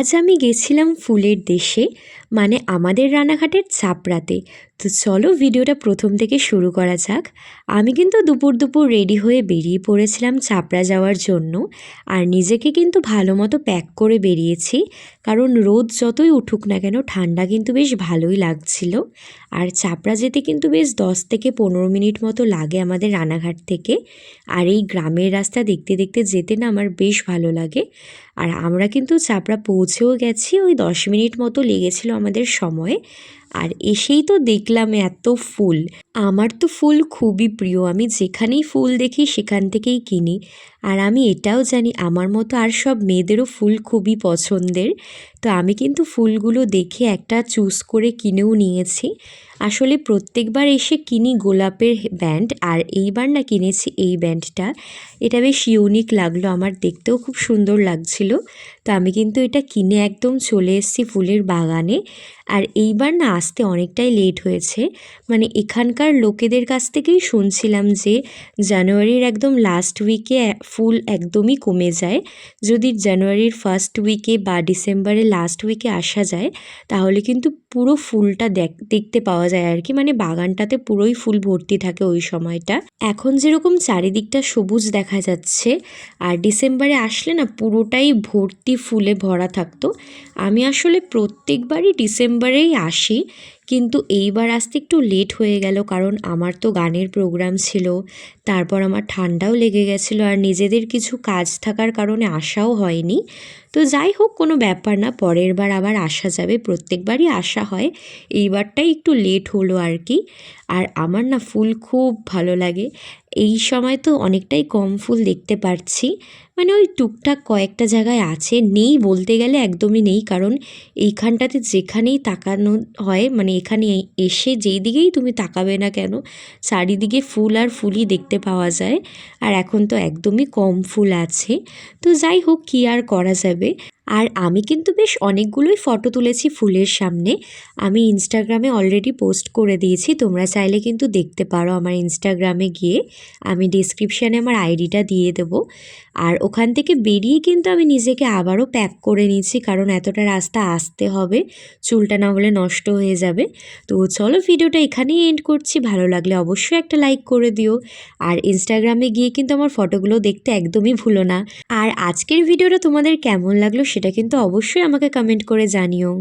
আজ আমি গেছিলাম ফুলের দেশে, মানে আমাদের রানাঘাটের চাপড়াতে। তো চলো ভিডিওটা প্রথম থেকে শুরু করা যাক। আমি কিন্তু দুপুর দুপুর রেডি হয়ে বেরিয়ে পড়েছিলাম চাপড়া যাওয়ার জন্য। আর নিজেকে কিন্তু ভালো মতো প্যাক করে বেরিয়েছি, কারণ রোদ যতই উঠুক না কেন ঠান্ডা কিন্তু বেশ ভালোই লাগছিল। আর চাপড়া যেতে কিন্তু বেশ 10 থেকে 15 মিনিট মতো লাগে আমাদের রানাঘাট থেকে। আর এই গ্রামের রাস্তা দেখতে দেখতে যেতে না আমার বেশ ভালো লাগে। আর আমরা কিন্তু চাপড়া পৌঁছেও গেছি, ওই 10 মিনিট মতো লেগেছিল আমাদের সময়। আর এসেই তো দেখলাম এত ফুল। আমার তো ফুল খুবই প্রিয়, আমি যেখানেই ফুল দেখি সেখান থেকেই কিনি। আর আমি এটাও জানি আমার মতো আর সব মেয়েদেরও ফুল খুবই পছন্দের। তো আমি কিন্তু ফুলগুলো দেখে একটা চুজ করে কিনেও নিয়েছি। আসলে প্রত্যেকবার এসে কিনি গোলাপের ব্যান্ড, আর এইবার না কিনেছি এই ব্যান্ডটা। এটা বেশ ইউনিক লাগলো আমার, দেখতেও খুব সুন্দর লাগছিল। তো আমি কিন্তু এটা কিনে একদম চলে এসেছি ফুলের বাগানে। আর এইবার না আসতে অনেকটাই লেট হয়েছে, মানে এখানকার লোকেদের কাছ থেকেই শুনছিলাম যে জানুয়ারির একদম লাস্ট উইকে ফুল একদমই কমে যায়। যদি জানুয়ারির ফার্স্ট উইকে বা ডিসেম্বরের লাস্ট উইকে আসা যায় তাহলে কিন্তু পুরো ফুলটা দেখতে পাওয়া যায় আর কি, মানে বাগানটাতে পুরোই ফুল ভর্তি থাকে ওই সময়টা। এখন যেরকম চারিদিকটা সবুজ দেখা যাচ্ছে, আর ডিসেম্বরে আসলে না পুরোটাই ভর্তি ফুলে ভরা থাকতো। আমি আসলে প্রত্যেকবারই ডিসেম্বরেই আসি, কিন্তু এইবার আসতে একটু লেট হয়ে গেল, কারণ আমার তো গানের প্রোগ্রাম ছিল, তারপর আমার ঠান্ডাও লেগে গেছিলো, আর নিজেদের কিছু কাজ থাকার কারণে আসাও হয়নি। তো যাই হোক, কোনো ব্যাপার না, পরের বার আবার আসা যাবে, প্রত্যেকবারই আসা হয়, এইবারটাই একটু লেট হলো আর কি। আর আমার না ফুল খুব ভালো লাগে। এই সময় তো অনেকটাই কম ফুল দেখতে পাচ্ছি, মানে ওই টুকটাক কয়েকটা জায়গায় আছে, নেই বলতে গেলে একদমই নেই, কারণ এইখানটাতে যেখানেই তাকানো হয়, মানে এখানে এসে যেই দিকেই তুমি তাকাবে না কেন চারিদিকে ফুল আর ফুলই দেখতে পাওয়া যায়। আর এখন তো একদমই কম ফুল আছে, তো যাই হোক, কী আর করা যাবে। আর আমি কিন্তু বেশ অনেকগুলোই ফটো তুলেছি ফুলের সামনে, আমি ইনস্টাগ্রামে অলরেডি পোস্ট করে দিয়েছি, তোমরা চাইলে কিন্তু দেখতে পারো আমার ইনস্টাগ্রামে গিয়ে, আমি ডিসক্রিপশানে আমার আইডিটা দিয়ে দেবো। আর ওখান থেকে বেরিয়ে কিন্তু আমি নিজেকে আবারও প্যাক করে নিয়েছি, কারণ এতটা রাস্তা আসতে হবে, চুলটা না হলে নষ্ট হয়ে যাবে। তো চলো ভিডিওটা এখানেই এন্ড করছি, ভালো লাগলে অবশ্যই একটা লাইক করে দিও। আর ইনস্টাগ্রামে গিয়ে কিন্তু আমার ফটোগুলো দেখতে একদমই ভুলো না। আর আজকের ভিডিওটা তোমাদের কেমন লাগলো সেটা কিন্তু অবশ্যই আমাকে কমেন্ট করে জানিও।